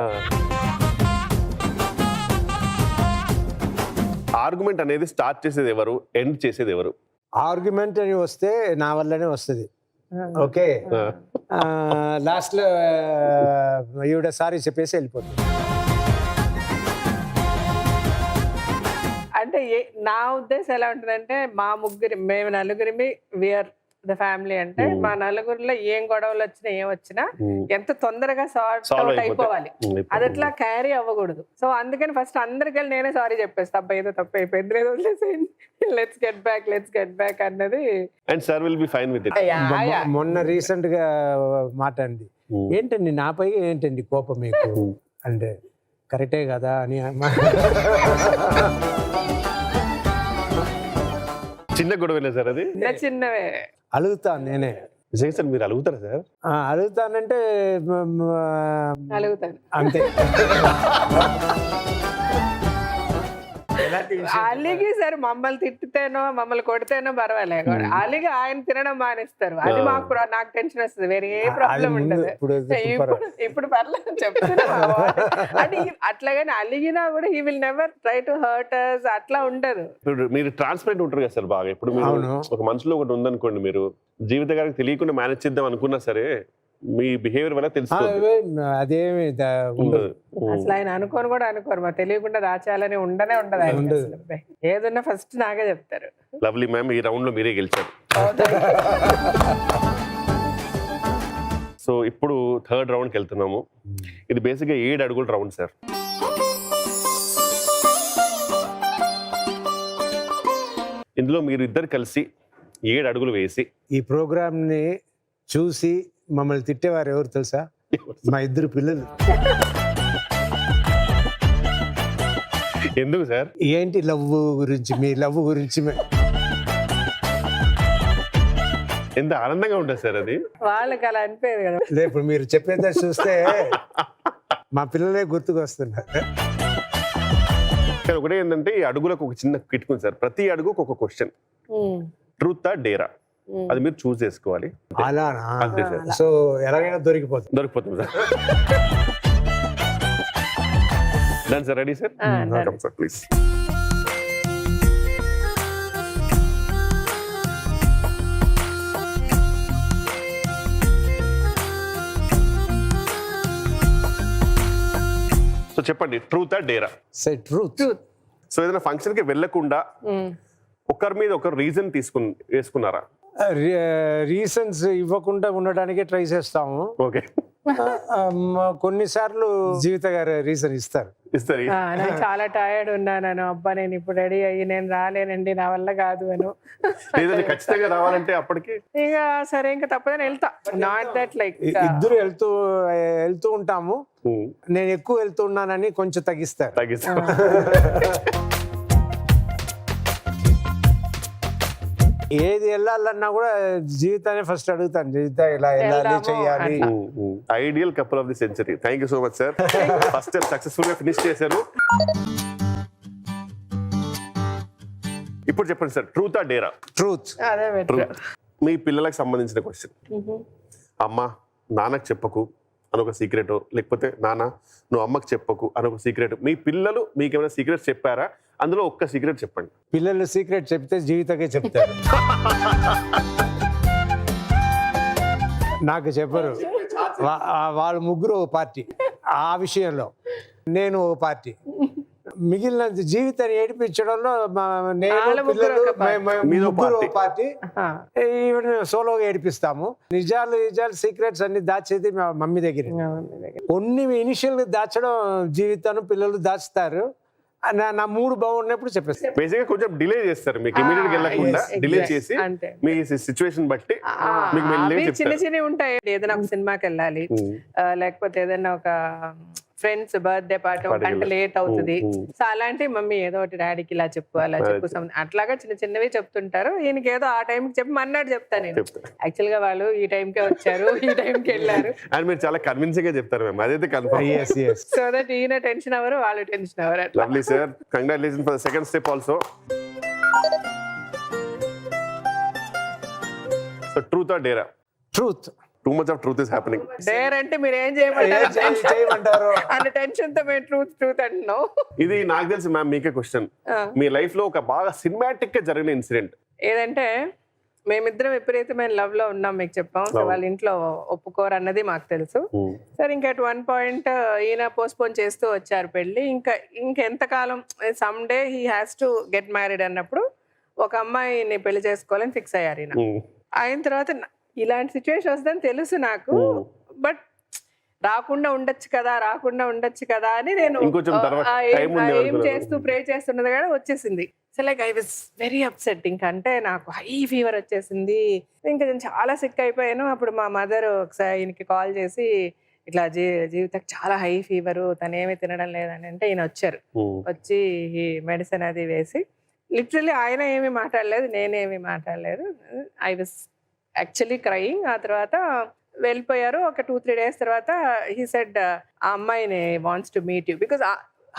ఆర్గ్యుమెంట్ అనేది స్టార్ట్ చేసేది ఎవరు, ఎండ్ చేసేది ఎవరు? ఆర్గ్యుమెంట్ అని వస్తే నా వల్లనే వస్తుంది. ఓకే, లాస్ట్ లో ఈవిడ సారీ చెప్పేసి వెళ్ళిపోతుంది. అంటే నా ఉద్దేశం ఎలా ఉంటుందంటే, మేము నలుగురిమి వీఆర్ ద ఫ్యామిలీ. అంటే మా నలుగురిలో ఏం గొడవలు వచ్చినా ఏం వచ్చినా ఎంత తొందరగా సార్ట్ అవుట్ అయిపోవాలి. అది అట్లా క్యారీ అవ్వకూడదు. సో అందుకని ఫస్ట్ అందరికి వెళ్ళి నేనే సారీ చెప్పేస్తా. అబ్బాయి ఏదో తప్పు అయిపోయింది, ఏదో వదిలేసేయండి, లెట్స్ గెట్ బ్యాక్ అన్నది. And sir will be fine with it. మొన్న రీసెంట్ గా మాట్లాడింది, ఏంటండి నాపై ఏంటండి కోపం మీకు అంటే, కరెక్టే కదా అని. చిన్న గొడవలే సార్ అది? చిన్నవే. అలుగుతాను నేనే. నిజంగా సార్ మీరు అలుగుతారా సార్? అలుగుతానంటే అలుగుతాను అంతే. అలిగి సార్ మమ్మల్ని తిట్టితేనో మమ్మల్ని కొడితేనో పర్వాలేదు, అలిగి ఆయన తినడం మానేస్తారు. అది నాకు టెన్షన్ వస్తుంది. వేరే ఏ ప్రాబ్లం ఉండదు. ఇప్పుడు పర్లేదు చెప్తున్నా. అంటే అట్లాగని అలిగినా కూడా he will never try to hurt us, అట్లా ఉండదు. మీరు ట్రాన్స్పరెంట్ ఉంటారు కదా సార్ బాగా. ఇప్పుడు మీరు ఒక మనసులో ఒకటి ఉందనుకోండి, మీరు జీవితకాలకు తెలియకుండా మేనేజ్ చేద్దాం అనుకున్నా సరే మీ బిహేవియర్ వల్ల తెలుస్తుంది. అదేమి ఉండదు. అసలు ఆయన అనుకోని కూడా అనుకోరు, మా తెలియకుండా దాచాలని ఉండనే ఉండదు ఆయన. ఏదన్నా ఫస్ట్ నాకే చెప్తారు. లవ్లీ మ్యామ్, ఈ రౌండ్ లో మీరే గెలిచారు. సో ఇప్పుడు థర్డ్ రౌండ్కి వెళ్తున్నాము. ఇది బేసిక్గా 7 అడుగుల రౌండ్ సార్. ఇందులో మీరు ఇద్దరు కలిసి 7 అడుగులు వేసి, ఈ ప్రోగ్రామ్ ని చూసి మమ్మల్ని తిట్టేవారు ఎవరు తెలుసా? మా 2 పిల్లలు. ఎందుకు సార్? ఏంటి లవ్ గురించి, మీ లవ్ గురించి ఎంత ఆనందంగా ఉంటుంది సార్ అది. వాళ్ళకి అలా అనిపోయేది కదా. ఇప్పుడు మీరు చెప్పేదా చూస్తే మా పిల్లలే గుర్తుకొస్తున్నారు. ఒకటే ఏంటంటే, ఈ అడుగులకు ఒక చిన్న కిటుకు సార్. ప్రతి అడుగుకు ఒక క్వశ్చన్, ట్రూత్ ఆ డేరా. అది మీరు చూస్ చేసుకోవాలి. అలానా? అంతే సార్. సో ఎలాగైనా దొరికిపోతుంది. దొరికిపోతుంది sir. Done sir. Ready sir? Come sir please. So చెప్పండి, ట్రూతా డేరా? Say truth. సో ఏదైనా ఫంక్షన్ కి వెళ్ళకుండా ఒకరి మీద ఒకరు రీజన్ వేసుకున్నారా? రీజన్స్ ఇవ్వకుండా ఉండడానికే ట్రై చేస్తాము. ఓకే. కొన్నిసార్లు జీవిత గారు రీజన్ ఇస్తారు. ఇస్తారు. నేను చాలా టైర్డ్ ఉన్నాను, అబ్బా నేను ఇప్పుడు రెడీ అయ్యి నేను రాలేనండి, నా వల్ల కాదు అను. లేదంటే ఖచ్చితంగా రావాలంటే అప్పటికి ఇక సరే ఇంకా తప్పదని వెళ్తా. నాట్ దట్ లైక్ ఇద్దరు వెళ్తూ ఉంటాము. నేను ఎక్కువ వెళ్తున్నానని కొంచెం తగ్గిస్తారు. ఏది వెళ్ళాలన్నా కూడా జీవితాన్ని ఫస్ట్ అడుగుతాను, జీవిత ఇలా వెళ్ళాలి చేయాలి. Ideal couple of the century. Thank you so much sir. First time successful గా ఫినిష్ చేశారు. ఇప్పుడు చెప్పండి సార్, ట్రూతా డేరా? ట్రూత్. అదే ట్రూత్. మీ పిల్లలకు సంబంధించిన క్వశ్చన్. అమ్మా నాన్నకు చెప్పకు అని ఒక సీక్రెట్, లేకపోతే నాన్న నువ్వు అమ్మకు చెప్పకు అని ఒక సీక్రెట్. మీ పిల్లలు మీకు ఏమైనా సీక్రెట్స్ చెప్పారా? అందులో ఒక్క సీక్రెట్ చెప్పండి. పిల్లలు సీక్రెట్ చెప్తే జీవితకే చెప్తారు, నాకు చెప్పరు. వాళ్ళ ముగ్గురు ఓ పార్టీ ఆ విషయంలో, నేను ఓ పార్టీ. మిగిలిన జీవితాన్ని ఏడిపించడంలో నేను పిల్లలు ముగ్గురు ఓ పార్టీ. ఈవెన్ సోలోగా ఏడిపిస్తాము. నిజాలు సీక్రెట్స్ అన్ని దాచేది మా మమ్మీ దగ్గర. కొన్ని ఇనిషియల్ దాచడం జీవితాన్ని పిల్లలు దాచుతారు. నా మూడు బాగున్నప్పుడు చెప్పేస్తారు. బేసిక్గా కొంచెం డిలే చేస్తారు, మీకు ఇమీడియట్ గా వెళ్ళకుండా డిలే చేసి మీ సిచ్యువేషన్ బట్టి మీకు చిన్న చిన్నవి ఉంటాయి. ఏదైనా ఒక సినిమాకి వెళ్ళాలి, లేకపోతే ఏదైనా ఒక ఫ్రెండ్స్ బర్త్డే పార్టీ ఒక గంట లేట్ అవుతుంది. సో అలాంటి మమ్మీ ఏదో ఒకటి డాడీకి ఇలా చెప్పు అలా చెప్పు అట్లాగా చిన్న చిన్నవి చెప్తుంటారు. ఈయనకి ఏదో ఆ టైంకి చెప్పి మన్నాడు చెప్తాను నేను. యాక్చువల్ గా వాళ్ళు ఈ టైంకే వచ్చారు, ఈ టైంకి వెళ్ళారు అని మీరు చాలా కన్విన్సింగ్ గా చెప్తారు మ్యామ్. అదైతే కన్ఫర్మ్. సో దట్ ఈయన టెన్షన్ అవ్వరు, వాళ్ళు టెన్షన్ అవ్వరు. Lovely sir, congratulations for the second step also. So truth or డేరా? Truth. Too much of truth is happening. Dare అంటే మీరు ఏం చేయమంటారు అన్న టెన్షన్ తో మేము ట్రూత్ అంటున్నాం. ఇది నాకు తెలిసి మ్యామ్ మీకే క్వశ్చన్. మీ లైఫ్ లో ఒక బాగా సినిమాటిక్ గా జరిగిన ఇన్సిడెంట్ ఏదంటే, మేమిద్దరం విపరీతమైన లవ్ లో ఉన్నాం మీకు చెప్పాం. సో వాళ్ళ ఇంట్లో ఒప్పుకోరు అన్నది మాకు తెలుసు. సరే ఇంకా అట్ వన్ పాయింట్ ఈయన పోస్ట్పోన్ చేస్తూ వచ్చారు పెళ్లి. ఇంకెంతకాలం, some day he has to get married అన్నప్పుడు ఒక అమ్మాయిని పెళ్లి చేసుకోవాలని ఫిక్స్ అయ్యారు ఈయన. అయిన తర్వాత ఇలాంటి సిచ్యువేషన్ వస్తుందని తెలుసు నాకు, బట్ రాకుండా ఉండొచ్చు కదా అని నేను ఏం చేస్తూ ప్రే చేస్తున్నది కూడా వచ్చేసింది. So like I was very upset. అంటే నాకు హై ఫీవర్ వచ్చేసింది, ఇంకా నేను చాలా సిక్ అయిపోయాను. అప్పుడు మా మదర్ ఒకసారి ఈయనకి కాల్ చేసి ఇట్లా జీవితకు చాలా హై ఫీవరు, తనేమీ తినడం లేదని అంటే ఈయన వచ్చారు. వచ్చి ఈ మెడిసిన్ అది వేసి, లిటరల్లీ ఆయన ఏమీ మాట్లాడలేదు, నేనేమీ మాట్లాడలేదు. I was actually crying. ఆ తర్వాత వెళ్ళిపోయారు. ఒక 2-3 days తర్వాత హీ సెడ్ ఆ అమ్మాయిని wants to meet you because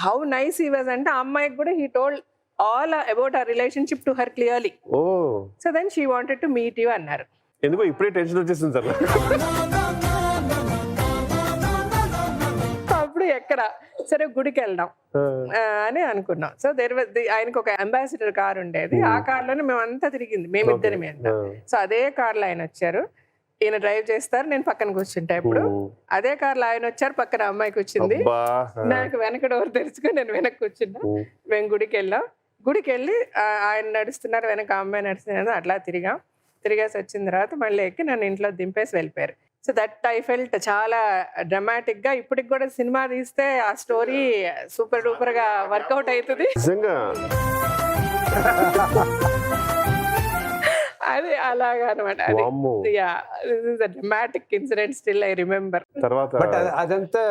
how nice he was అంటే ఆ అమ్మాయికి కూడా he told all about our relationship to her clearly. So then she wanted to meet you అన్నారు. ఎందుకో ఇప్పుడే టెన్షన్ వచ్చేసింది సార్. అప్పుడు ఎక్కడ సరే గుడికి వెళ్దాం అని అనుకున్నాం. సో ఆయనకు ఒక అంబాసిడర్ కార్ ఉండేది, ఆ కార్ లోనే మేమంతా తిరిగింది, మేమిద్దరమే అంతా. సో అదే కార్ లో ఆయన వచ్చారు, ఈయన డ్రైవ్ చేస్తారు, నేను పక్కన కూర్చుంటా. ఇప్పుడు అదే కార్ లో ఆయన వచ్చారు, పక్కన అమ్మాయి కూర్చుంది. నాకు వెనక డోర్ తెలుసుకుని నేను వెనక్కి కూర్చున్నా. మేము గుడికి వెళ్ళాం. గుడికి వెళ్ళి ఆయన నడుస్తున్నారు, వెనక అమ్మాయి నడుస్తున్నారు. అట్లా తిరిగేసి వచ్చిన తర్వాత మళ్ళీ ఎక్కి నన్ను ఇంట్లో దింపేసి వెళ్ళిపోయారు. సో దట్ ఐ ఫెల్ట్ చాలా డ్రమాటిక్ గా. ఇప్పటికి కూడా సినిమా తీస్తే ఆ స్టోరీ సూపర్ డూపర్ గా వర్కౌట్ అవుతుంది. అది అలాగా అనమాట. Dramatic incident still I remember. తర్వాత బట్ అదంతా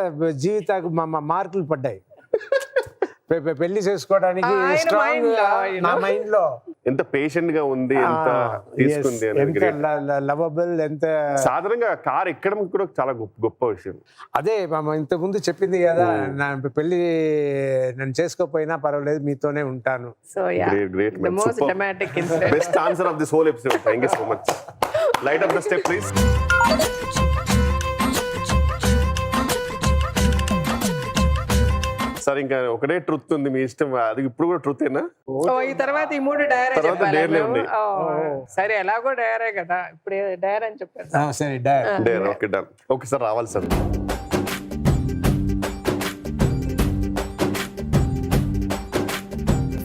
జీవితాకు మార్కులు పడ్డాయి. పెళ్లి చేసుకోవడానికి ఆయన స్ట్రాంగ్ mind లో, you నా know. మైండ్ లో ఎంత పేషెంట్ గా ఉంది, ఎంత తీసుకుంది అనేది ఎంత great. లవబుల్, ఎంత సాధారణంగా కార్ ఎక్కడం కూడా చాలా గొప్ప విషయం. అదే ఇంత ముందు చెప్పింది కదా, నా పెళ్లి నన్ను చేసుకోకపోయినా పర్వాలేదు మీతోనే ఉంటాను. So yeah Great, the man. Most Superb. Dramatic incident. Best answer of this whole episode. Thank you so much. Light up the step, please. Sir ఇంకా ఒకటే ట్రూత్ ఉంది, మీ ఇష్టం. అది ఇప్పుడు కూడా ట్రూత్ ఏనా? ఓ ఈ తర్వాత ఈ 3 డైరీ తర్వాత చెప్పాలి డైరీలే మేము. ఉన్నాయి. ఓ, సరే ఎలాగో డైరే కదా, ఇప్పుడు డైర్ అని చెప్పారు. సరే dad. Dare. Okay done. Okay sir, రావాలి sir.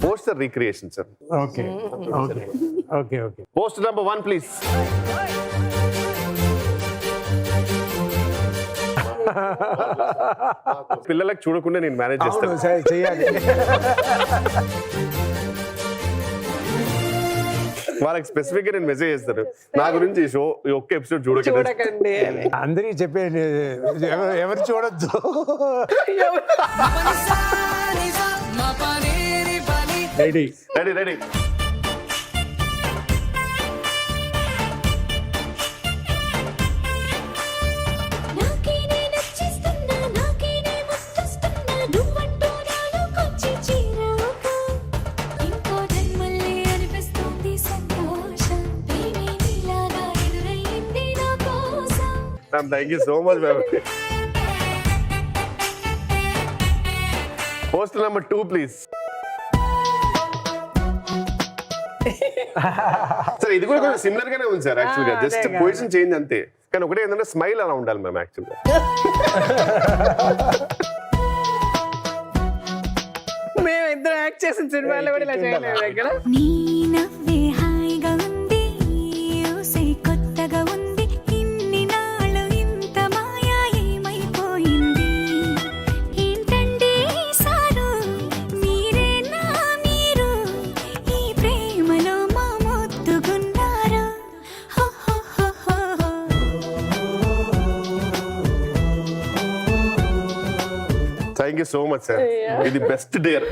Poster recreation sir. Okay okay okay okay poster number 1 please. పిల్లలకు చూడకుండా నేను మేనేజ్ చేస్తాను. అవును సరే చెయ్యాలి. వాళ్ళకి స్పెసిఫిక్ గా నేను మెసేజ్ చేస్తాను, నా గురించి షో ఈ ఒక్క ఎపిసోడ్ చూడకండి. చూడకండి అని. అందరికి చెప్పేది ఎవరు చూడొద్దు. Ready ready ready. నాకేనే నచ్చేస్తున్నా నాకేనే ముచ్చస్తున్నా నువ్వంటూ నాలోకొచ్చి చేరాక ఇంకో జన్మల్లే అనిపిస్తుంది సంతోషం ప్రేమే నీలాగా ఎదురయ్యింది నా కోసం ma'am thank you so much ma'am. Poster number 2 please. Sir ఇది కూడా కొంచెం సిమిలర్ గానే ఉంది సార్ యాక్చువల్ గా, జస్ట్ అదే పొజిషన్ చేంజ్ అంతే. కానీ ఒకటే ఏంటంటే స్మైల్ అలా ఉండాలి మ్యామ్ యాక్చువల్ గా. మేము ఇద్దరు యాక్ట్ చేసిన సినిమాలో కూడా ఇలా చేయలేదు ఇక్కడ. నీ నవ్వే హాయిగా ఉంది ఊసే కొత్తగా ఉంది ఇన్ని నాళ్ళు ఇంత మాయా ఏమైపోయింది ఏంటంటే సారు మీరేనా మీరు ఈ ప్రేమలో మా ముద్దుగున్నారు హో హో హో హో thank you so much sir. ఇది best dare.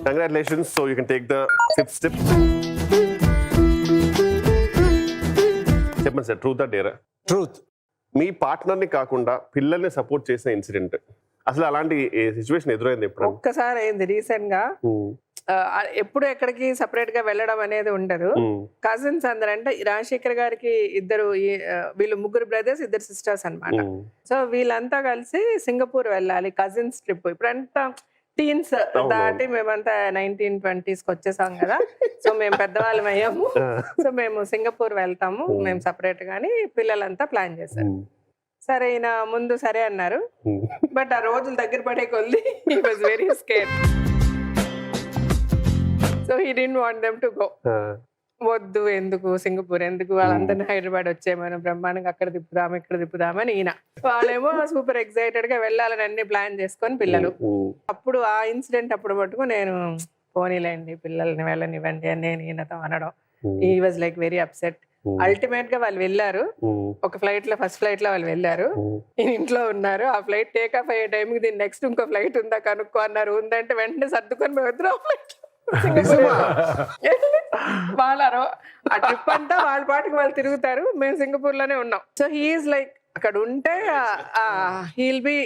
Congratulations. So you can take the 5th step. చెప్పండి సార్, ట్రూత్ ఆ డేరా? ట్రూత్. మీ పార్ట్నర్ని కాకుండా పిల్లల్ని సపోర్ట్ చేసిన ఇన్సిడెంట్, అసలు అలాంటి సిచ్యువేషన్ ఎదురైంది ఎప్పుడు? ఒక్కసారి అయింది రీసెంట్ గా. ఎప్పుడు ఎక్కడికి సపరేట్ గా వెళ్ళడం అనేది ఉండదు. కజిన్స్ అందరంటే రాజశేఖర్ గారికి ఇద్దరు వీళ్ళు ముగ్గురు బ్రదర్స్, ఇద్దరు సిస్టర్స్ అన్నమాట. సో వీళ్ళంతా కలిసి సింగపూర్ వెళ్ళాలి కజిన్స్ ట్రిప్. ఇప్పుడంతా టీన్స్ దాటి మేమంతా 1920s వచ్చేసాం కదా. సో మేము పెద్దవాళ్ళం అయ్యాము. సో మేము సింగపూర్ వెళ్తాము మేము సపరేట్ గాని, పిల్లలంతా ప్లాన్ చేశారు. సరే ఈయన ముందు సరే అన్నారు, బట్ ఆ రోజులు దగ్గర పడే కొద్ది he was very scared. So he didn't want them to go. వద్దు, ఎందుకు సింగపూర్ ఎందుకు, వాళ్ళందరినీ హైదరాబాద్ వచ్చే మనం బ్రహ్మాండంగా అక్కడ తిప్పుదాం ఇక్కడ తిప్పుదామని ఈయన. వాళ్ళేమో సూపర్ ఎక్సైటెడ్ గా వెళ్ళాలని అన్ని ప్లాన్ చేసుకొని పిల్లలు. అప్పుడు ఆ ఇన్సిడెంట్ అప్పుడు మటుకు నేను పోనీలేండి పిల్లల్ని వెళ్ళనివ్వండి అని నేను ఈయనతో అనడం. ఈ was like very upset. Ultimate గా వాళ్ళు వెళ్ళారు. ఒక ఫ్లైట్ లో ఫస్ట్ ఫ్లైట్ లో వాళ్ళు వెళ్ళారు. ఈయన ఇంట్లో ఉన్నారు. ఆ ఫ్లైట్ టేక్ ఆఫ్ అయ్యే టైంకి దీని నెక్స్ట్ ఇంకో ఫ్లైట్ ఉందా కనుక్కో అన్నారు. ఉందంటే వెంటనే సర్దుకొని మేము ఇద్దరు ఫ్లైట్ వాళ్ళారు. ఆ ట్రిప్ అంతా వాళ్ళ పాటికి వాళ్ళు తిరుగుతారు, మేము సింగపూర్ లోనే ఉన్నాం. సో హీఈస్ లైక్ అక్కడ ఉంటే హీల్ బి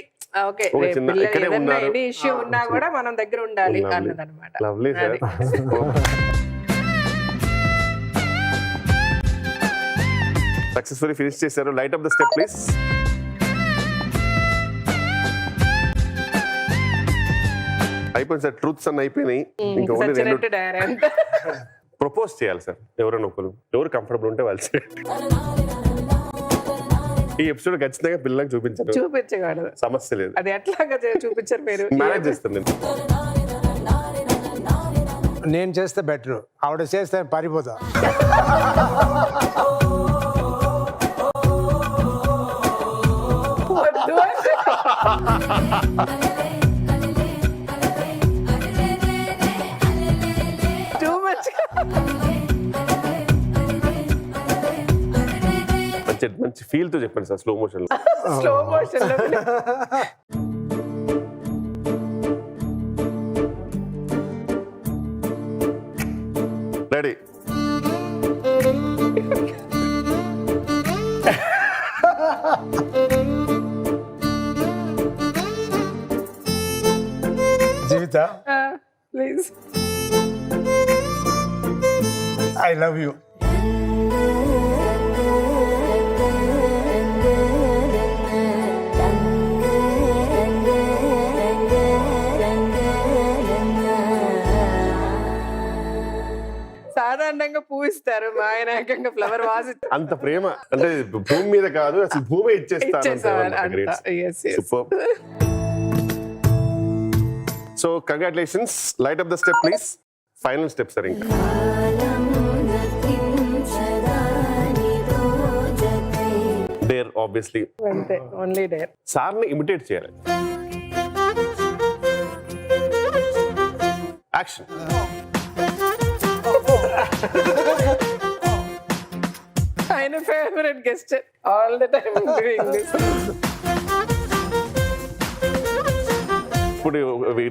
ఓకే, ఏదైనా ఎనీ ఇష్యూ ఉన్నా కూడా మనం దగ్గర ఉండాలి అన్నదన్నమాట. Lovely sir. సక్సెస్ఫుల్లీ ఫినిష్ చేశారు. Light up the step please. అయిపోయింది సార్, ట్రూత్స్ అన్ని అయిపోయినాయి. ఇంకా ఓన్లీ 2 డైరీ అంటే ప్రపోజ్ చేయాలి సార్. ఎవరైనా ఒకరు, ఎవరు కంఫర్టబుల్ ఉంటే వాళ్ళు చేయండి. ఈ ఎపిసోడ్ ఖచ్చితంగా పిల్లలకు చూపించగలదు, సమస్య లేదు. అది ఎట్లాగా చూపించారు మీరు? మేనేజ్ చేస్తాను నేను. నేను చేస్తే బెటర్, ఆవిడ చేస్తే పారిపోతా. మంచి ఫీల్ తో చెప్పండి సార్, స్లో మోషన్ లో. స్లో మోషన్ లో ready? Jeevitha, please. I love you. సాధారణంగా పూవిస్తారు, మా ఆయన ఏకంగా ఫ్లవర్ వాజ్ అంత ప్రేమ అంటే భూమి మీద కాదు, అసలు భూమి ఇచ్చేసారు. ఇచ్చేస్తాను. Super. So congratulations, light up the step please. Final step sir. ఇంకా డేర్, ఆబ్వియస్లీ అంతే, ఓన్లీ డేర్. సార్ని ఇమిటేట్ చేయాలి. యాక్షన్. ఆయన favourite guest all the time doing this. ఇప్పుడు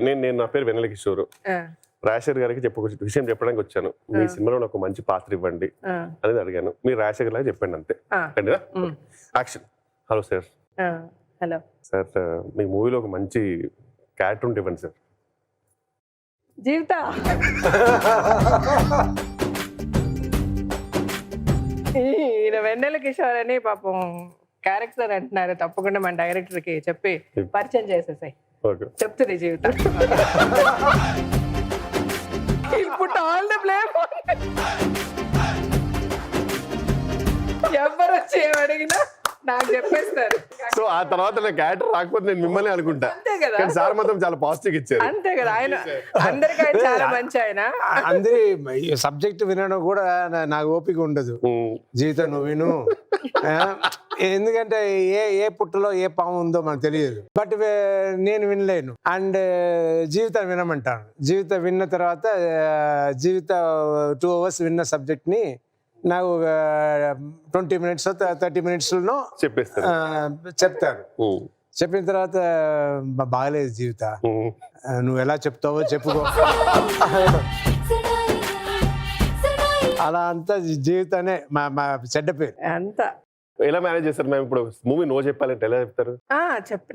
నేను నా పేరు వెన్నెల కిషోర్. రాజశేఖర్ గారికి విషయం చెప్పడానికి వచ్చాను. మీ సినిమాలో నాకు మంచి పాత్ర ఇవ్వండి అనేది అడిగాను. మీరు రాజశేఖర్ లాగా చెప్పండి అంతే. Action. Hello sir. Hello sir, మీ మూవీలో ఒక మంచి క్యారెక్టర్ ఉంటే ఇవ్వండి సార్. జీవిత, ఈయన వెన్నెల కిషోర్ అని పాపం క్యారెక్టర్ అంటున్నారు. తప్పకుండా మన డైరెక్టర్ కి చెప్పి పరిచయం చేసేసాయి. ఓకే, చెప్తుంది జీవిత. ఇప్పుడు ఆల్ ద బ్లేమ్ ఎవరు వచ్చి ఏమడిగినా నాకు చెప్పేస్తారు. సో ఆ తర్వాత నా క్యారెక్టర్ రాకపోతే నేను మిమ్మల్ని అనుకుంటా. అంతే కదా, కానీ సార్ మాత్రం చాలా పాజిటివ్ ఇచ్చారు. అంతే కదా. ఆయన అందరికీ ఆయన చాలా మంచి ఆయన. అందరి సబ్జెక్ట్ వినడం కూడా నాకు ఓపిక ఉండదు. జీవితం నువ్వు విను. ఎందుకంటే ఏ పుట్టలో ఏ పాము ఉందో మనకు తెలియదు. బట్ నేను వినలేను. అండ్ జీవితం వినమంటాను. జీవితం విన్న తర్వాత జీవిత 2 hours విన్న సబ్జెక్ట్ ని నాకు 20 minutes 30 minutes చెప్తారు. చెప్పిన తర్వాత బాగలేదు జీవిత, నువ్వు ఎలా చెప్తావో చెప్పుకో. అలా అంతా జీవితానే మా చెడ్డ పేరు అంతా. ఎలా మేనేజ్ చేస్తారు మ్యామ్? ఇప్పుడు మూవీ నో చెప్పాలంటే ఎలా చెప్తారు?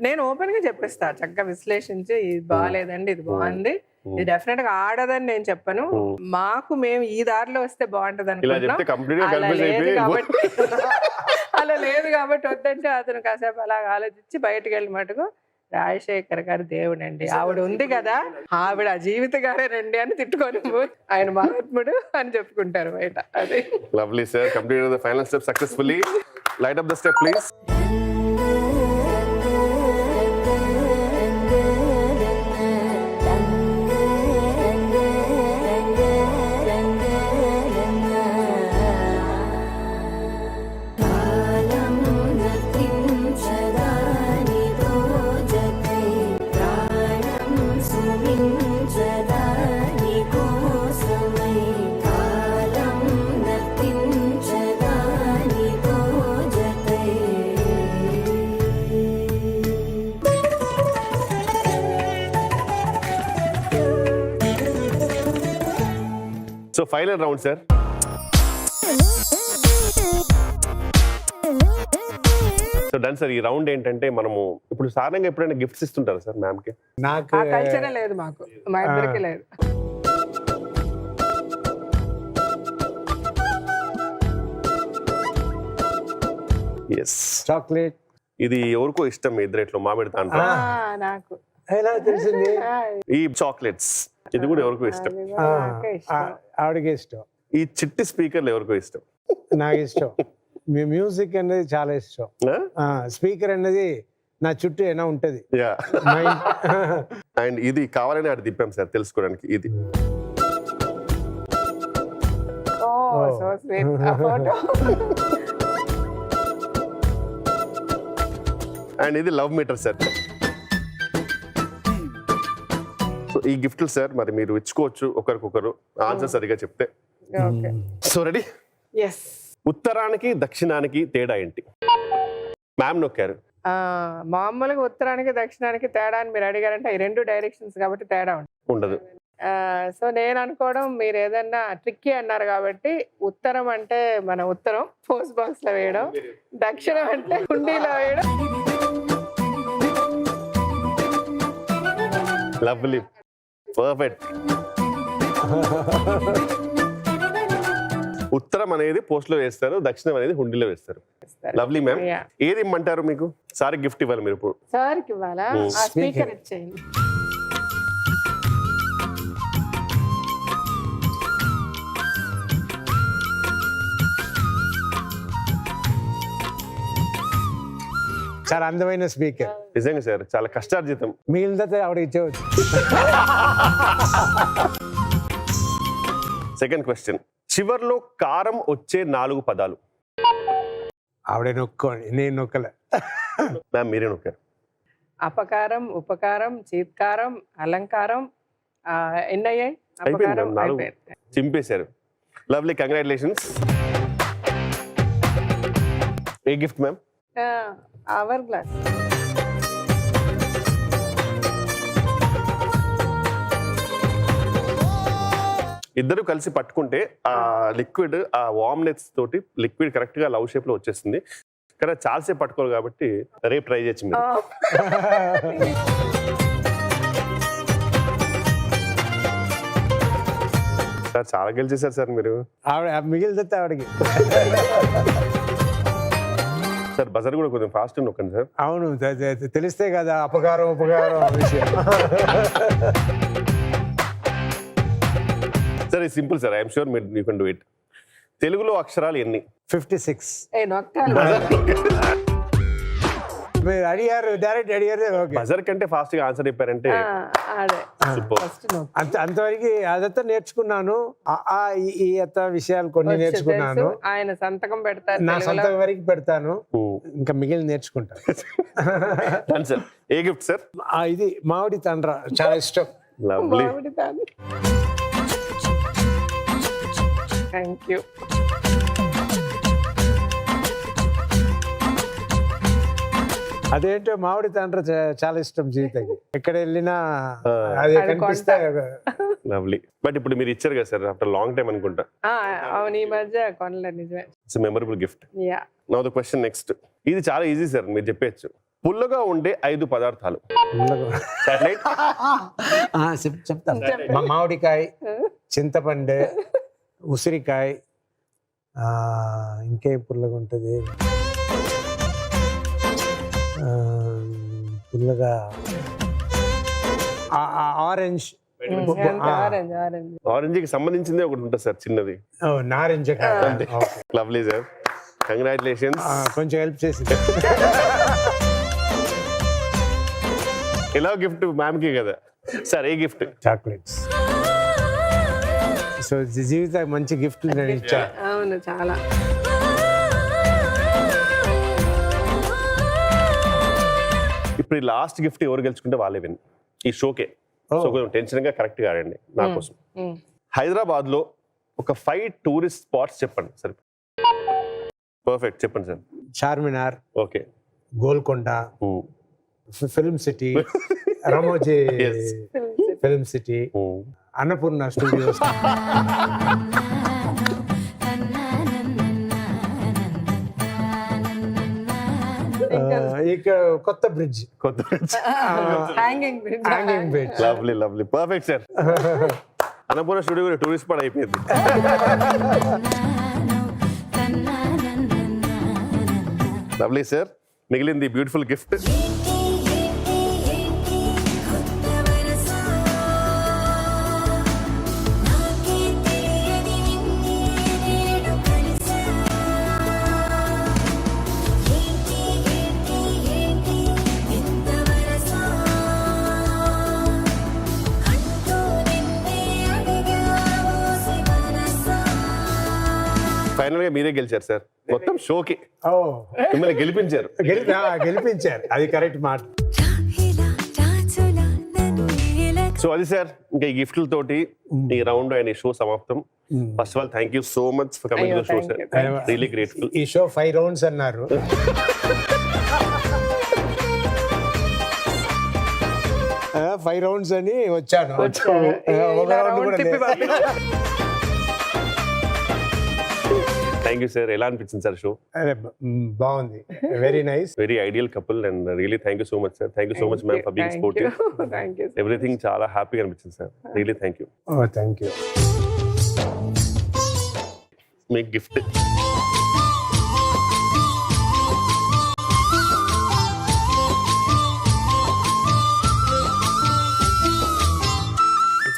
నేను ఓపెన్ గా చెప్పేస్తా, చక్కగా విశ్లేషించి ఇది బాగాలేదండి, ఇది బాగుంది, ఇది డెఫినెట్ గా ఆడదని నేను చెప్పను. మాకు మేము ఈ దారిలో వస్తే బాగుంటది అనుకుంటున్నాం. అలా లేదు కాబట్టి వద్దంటే అతను కాసేపు అలా ఆలోచించి బయటకు వెళ్ళి మటుకు రాజశేఖర్ గారు దేవుడండి, ఆవిడ ఉంది కదా, ఆవిడ జీవిత గారేనండి అని తిట్టుకొని ఆయన మహాత్ముడు అని చెప్పుకుంటారు బయట. అది lovely sir. Complete the final step successfully. Light up the step please. So final round sir. So done sir. ఈ రౌండ్ ఏంటంటే మనము ఇప్పుడు సాధారణంగా ఎప్పుడైనా గిఫ్ట్స్ ఇస్తుంటారు సార్ మ్యామ్ కి? నాకు ఆ కల్చరే లేదు మాకు, మా ఇద్దరికి లేదు. Yes, chocolate. ఇది ఎవరికో ఇష్టం మీ ఇద్దరిట్లో, మామిడి దాంట్లో. నాకు ఎలా తెలిసింది? ఈ చాక్లెట్స్ ఇది కూడా ఎవరికో ఇష్టం. ఆవిడకి ఇష్టం. ఈ చిట్టి స్పీకర్లు ఎవరికో ఇష్టం. నాకు ఇష్టం. మీ మ్యూజిక్ అనేది చాలా ఇష్టం. స్పీకర్ అనేది నా చుట్టూ ఏనా ఉంటది. అండ్ ఇది కావాలని అటు తిప్పాం సార్ తెలుసుకోవడానికి. ఇది అండ్ ఇది లవ్ మీటర్ సార్. సో ఈ గిఫ్ట్లు సార్ మరి మీరు ఇచ్చుకోవచ్చు ఒకరికొకరు ఆన్సర్ సరిగా చెప్తే. Okay, so ready? ఎస్. ఉత్తరానికి దక్షిణానికి తేడా ఏంటి? మ్యామ్ నొక్కారు. మామూలుగా ఉత్తరానికి దక్షిణానికి తేడా అని మీరు అడిగారంటే ఈ 2 డైరెక్షన్స్ కాబట్టి తేడా ఉంటుంది. ఉండదు. సో నేను అనుకోవడం మీరు ఏదన్నా ట్రిక్కీ అన్నారు కాబట్టి ఉత్తరం అంటే మన ఉత్తరం పోస్ట్ బాక్స్ లో వేయడం, దక్షిణం అంటే హుండీలో వేయడం. Lovely, perfect. ఉత్తరం అనేది పోస్ట్ లో వేస్తారు, దక్షిణం అనేది హుండీలో వేస్తారు. Lovely ma'am. Yeah. ఏది ఇమ్మంటారు? మీకు సారీ గిఫ్ట్ ఇవ్వాలి మీరు ఇప్పుడు. సార్కి ఇవ్వాలా? ఆ స్పీకర్ ఇచ్చేయండి. చాలా అందమైన స్పీకర్. నిజంగా సార్ చాలా కష్టార్జితం. మిగిలిన ఆవిడ ఇచ్చేవచ్చు. సెకండ్ క్వశ్చన్, చివర్లో కారం వచ్చే 4 పదాలు. ఆవిడ నొక్కోండి, నేను నొక్కలే. మ్యామ్ మీరే నొక్కారు. అపకారం, ఉపకారం, చీత్కారం, అలంకారం, ఎన్నయ్యాయి? అయిపోయింది అపకారం మ్యామ్, 4 అయిపోయింది. చింపేశారు. Lovely, congratulations. A gift ma'am? Hour glass. ఇద్దరు కలిసి పట్టుకుంటే ఆ లిక్విడ్, ఆ వార్మ్నెస్ తోటి లిక్విడ్ కరెక్ట్ గా లవ్ షేప్ లో వచ్చేస్తుంది. కానీ చాలాసేపు పట్టుకోరు కాబట్టి రేపు ట్రై చేయొచ్చు మీరు. సార్ చాలా గెలిచేశారు సార్ మీరు. ఆవిడ మిగిలితే ఆవిడకి. సార్ బజర్ కూడా కొంచెం ఫాస్ట్ నొక్కండి సార్. అవును, తెలిస్తే కదా అపకారం ఉపకారం విషయం. సార్ ఇది simple sir, I'm sure you can do it. తెలుగులో అక్షరాలు ఎన్ని? 56. నొక్కాలి. మీరు అడిగారు, డైరెక్ట్ అడిగారు. ఓకే, బజర్ కంటే ఫాస్ట్ గా ఆన్సర్ చెప్పారంటే అదే సూపర్. ఫస్ట్ అంతవరకు అదంతా నేర్చుకున్నాను. ఈ విషయాలు కొన్ని నేర్చుకున్నాను. ఆయన సంతకం పెడతారు నా తెలుగులో. సొంత వరకు పెడతాను, ఇంకా మిగిలిన నేర్చుకుంటాను. Done sir. A gift sir? ఇది మామిడి తండ్ర, చాలా ఇష్టం. లవ్లీ. Thank you. అదేంటో మామిడి తండ్ర చాలా ఇష్టం జీవితానికి. ఎక్కడ వెళ్ళినా అది అది కనిపిస్తే. లవ్లీ. బట్ ఇప్పుడు మీరు ఇచ్చారు కదా సార్ ఆఫ్టర్ లాంగ్ టైం అనుకుంటా. అవును, ఈ మధ్య కొనలేదు, నిజమే. It's memorable gift. Yeah. Now the question next. ఇది చాలా ఈజీ సార్, మీరు చెప్పేయచ్చు. పుల్లగా ఉండే 5 పదార్థాలు. సాటిలైట్. చెప్తాను. మామిడికాయ, చింతపండు, ఉసిరికాయ, ఇంకే పుల్లగా ఉంటుంది, పుల్లగా ఆరెంజ్. ఆరెంజ్. ఆరెంజ్. ఆరెంజ్ కి సంబంధించిందే ఒకటి ఉంటుంది సార్, చిన్నది. నారింజ. Lovely sir, congratulations. కొంచెం హెల్ప్ చేసింది. ఎలా గిఫ్ట్ మ్యామ్ కి కదా sir. A gift? Chocolates. So జీవితానికి మంచి గిఫ్ట్ నేను ఇచ్చా. అవును, చాలా. ఇప్పుడు ఈ లాస్ట్ గిఫ్ట్ ఎవరు గెలుచుకుంటే వాళ్ళే విన్ ఈ షోకే. సో కొంచెం టెన్షన్ గా కరెక్ట్ గా ఆడండి నా కోసం. హైదరాబాద్ లో ఒక 5 టూరిస్ట్ స్పాట్స్ చెప్పండి సరే. పర్ఫెక్ట్, చెప్పండి sir. Charminar, okay, Golconda, film city, Ramoji film city, Annapurna studios, ఇక కొత్త bridge. Hanging bridge. Hanging bridge. Lovely lovely, perfect sir. Annapurna studio కూడా టూరిస్ట్ స్పాట్ అయిపోయింది. లవ్లీ సార్, మిగిలింది బ్యూటిఫుల్ గిఫ్ట్. ఫైనల్ గా మీరే గెలిచారు సార్, మొత్తం షోకి మిమ్మల్ని గెలిపించారు. గెలిపించారు, అది కరెక్ట్ మాట. సో అది సార్, ఇంకా ఈ గిఫ్ట్ల తోటి ఈ రౌండ్ అండ్ ఈ షో సమాప్తం. First of all thank you so much for coming to the show sir, really grateful. ఈ షో 5 రౌండ్స్ అన్నారు. ఫైవ్ రౌండ్స్ అని వచ్చాను వచ్చారు. ఒక ఇలా రౌండ్ round కూడా తిప్పి లేదు. పంపించారు. Thank you sir. ఎలా అనిపించింది సార్ షో? అరే, బాగుంది, very nice. Very ideal couple and really thank you so much sir. Thank you so much ma'am for being Thank sportive. you. Thank you. Everything చాలా హ్యాపీగా అనిపించింది sir. Really thank you. Thank you. Me gift.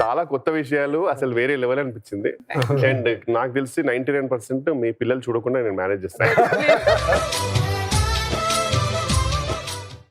చాలా కొత్త విషయాలు, అసలు వేరే level అనిపించింది. And నాకు తెలిసి 99% మీ పిల్లలు చూడకుండా నేను మేనేజ్ చేస్తాను.